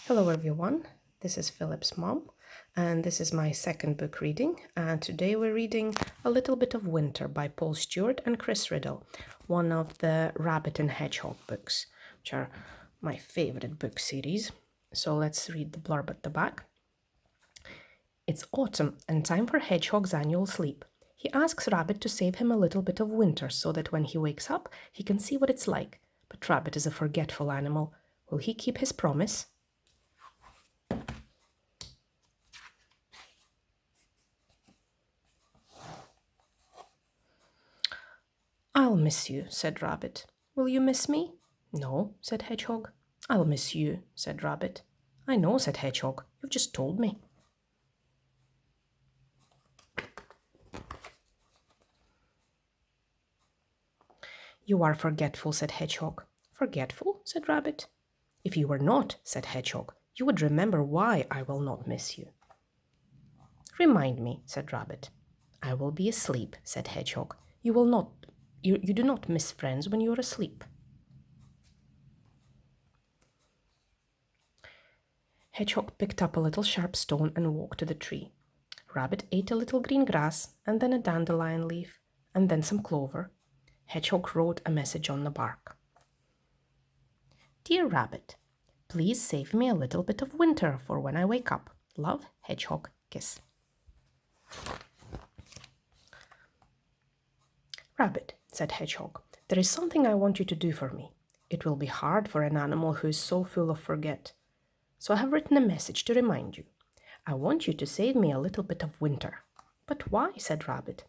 Hello everyone, this is Philip's mom, and this is my second book reading, and today we're reading A Little Bit of Winter by Paul Stewart and Chris Riddell, one of the Rabbit and Hedgehog books, which are my favorite book series. So let's read the blurb at the back. It's autumn and time for Hedgehog's annual sleep. He asks Rabbit to save him a little bit of winter so that when he wakes up, he can see what it's like. But Rabbit is a forgetful animal. Will he keep his promise? I'll miss you, said Rabbit. Will you miss me? No, said Hedgehog. I'll miss you, said Rabbit. I know, said Hedgehog. You've just told me. You are forgetful, said Hedgehog. Forgetful, said Rabbit. If you were not, said Hedgehog, you would remember why I will not miss you. Remind me, said Rabbit. I will be asleep, said Hedgehog. You do not miss friends when you are asleep. Hedgehog picked up a little sharp stone and walked to the tree. Rabbit ate a little green grass, and then a dandelion leaf, and then some clover. Hedgehog wrote a message on the bark. Dear Rabbit, please save me a little bit of winter for when I wake up. Love, Hedgehog, kiss. Rabbit, said Hedgehog, there is something I want you to do for me. It will be hard for an animal who is so full of forget. So I have written a message to remind you. I want you to save me a little bit of winter. But why? Said Rabbit.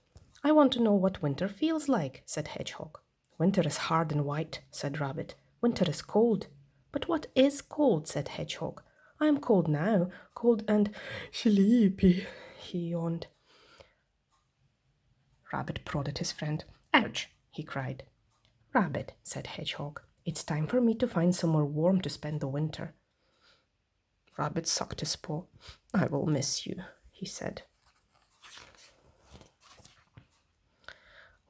I want to know what winter feels like, said Hedgehog. Winter is hard and white, said Rabbit. Winter is cold. But what is cold? Said Hedgehog. I am cold now, cold and sleepy, he yawned. Rabbit prodded his friend. Ouch, he cried. Rabbit, said Hedgehog, it's time for me to find somewhere warm to spend the winter. Rabbit sucked his paw. I will miss you, he said.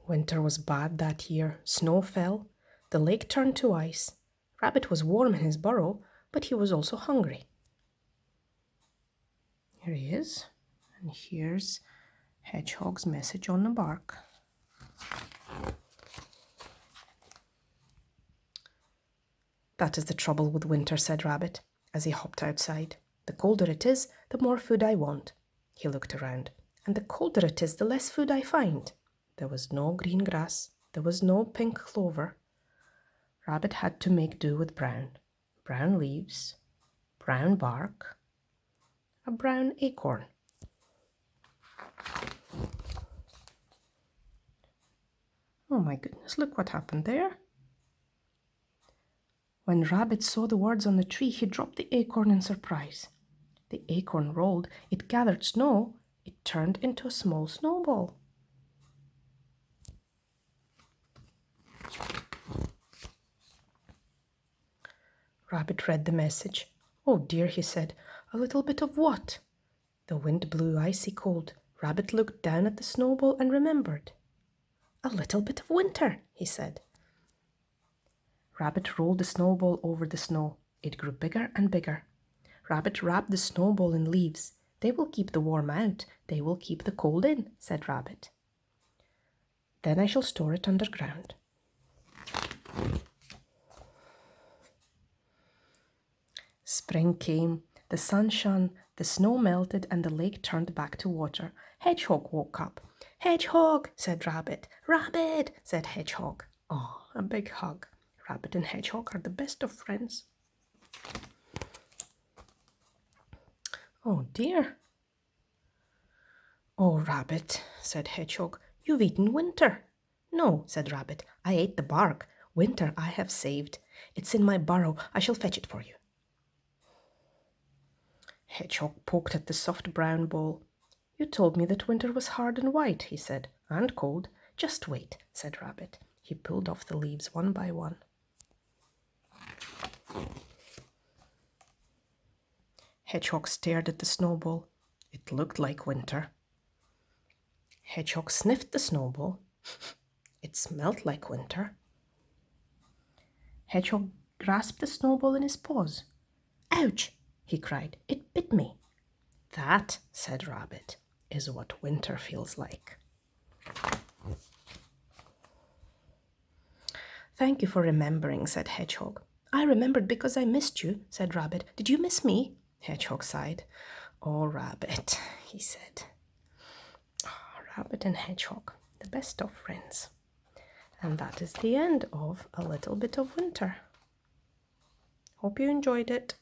Winter was bad that year. Snow fell. The lake turned to ice. Rabbit was warm in his burrow, but he was also hungry. Here he is, and here's Hedgehog's message on the bark. That is the trouble with winter, said Rabbit, as he hopped outside. The colder it is, the more food I want. He looked around, and the colder it is, the less food I find. There was no green grass. There was no pink clover. Rabbit had to make do with brown leaves, brown bark, a brown acorn. Oh my goodness, look what happened there. When Rabbit saw the words on the tree, he dropped the acorn in surprise. The acorn rolled, it gathered snow, it turned into a small snowball. Rabbit read the message. Oh dear, he said, a little bit of what? The wind blew icy cold. Rabbit looked down at the snowball and remembered. A little bit of winter, he said. Rabbit rolled the snowball over the snow. It grew bigger and bigger. Rabbit wrapped the snowball in leaves. They will keep the warm out. They will keep the cold in, said Rabbit. Then I shall store it underground. Spring came, the sun shone, the snow melted, and the lake turned back to water. Hedgehog woke up. Hedgehog, said Rabbit. Rabbit, said Hedgehog. Oh, a big hug. Rabbit and Hedgehog are the best of friends. Oh dear. Oh, Rabbit, said Hedgehog, you've eaten winter. No, said Rabbit, I ate the bark. Winter I have saved. It's in my burrow. I shall fetch it for you. Hedgehog poked at the soft brown ball. You told me that winter was hard and white, he said, and cold. Just wait, said Rabbit. He pulled off the leaves one by one. Hedgehog stared at the snowball. It looked like winter. Hedgehog sniffed the snowball. It smelled like winter. Hedgehog grasped the snowball in his paws. Ouch! he cried. "It bit me." "That," said Rabbit, "is what winter feels like." "Thank you for remembering," said Hedgehog. "I remembered because I missed you," said Rabbit. "Did you miss me?" Hedgehog sighed. "Oh, Rabbit," he said. Oh, Rabbit and Hedgehog, the best of friends. And that is the end of A Little Bit of Winter. Hope you enjoyed it.